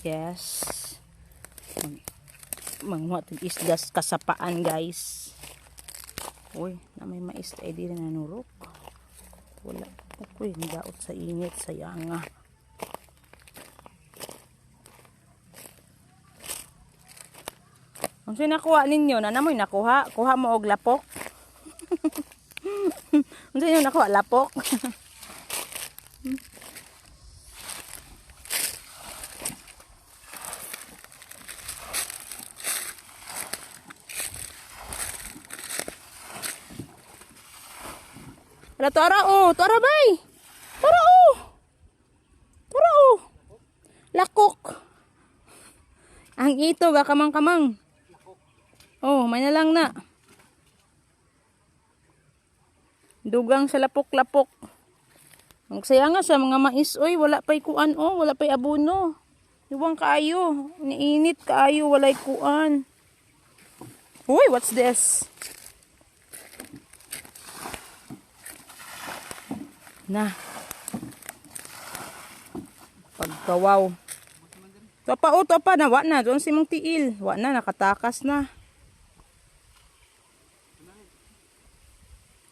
Yes. Manguha tag isda kasapaan, guys. Uy, na may mais ay di na nanurok. Wala. Uy, daot sa init, sayanga. Kung sino nakuha ninyo, nanamoy nakuha? Kuha mo og lapok? Kung sino nakuha, lapok? Wala, tuara bay! Tuara lakok! Ang ito, kamang-kamang. Oh, may na lang na. Dugang sa lapok-lapok. Ang saya nga sa mga mais, oy, wala pa'y kuan, oh, wala pa'y abono. Iwang kaayo, niinit kaayo, walay kuan. Uy, what's this? Na. Pagkawaw. Topa na, wa na, doon si mong tiil. Wa na, nakatakas na.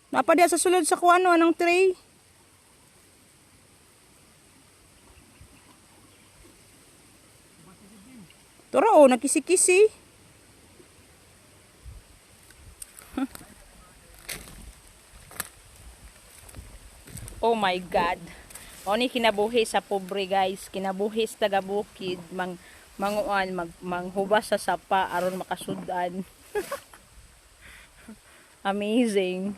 Napa diya sa sulod sa kuano, anong tray? Tara, oh, nakisi-kisi. Oh my God. O ni kinabuhi sa pobre, guys. Kinabuhi sa taga-bukid. Manghubas sa sapa aron makasudan. Amazing.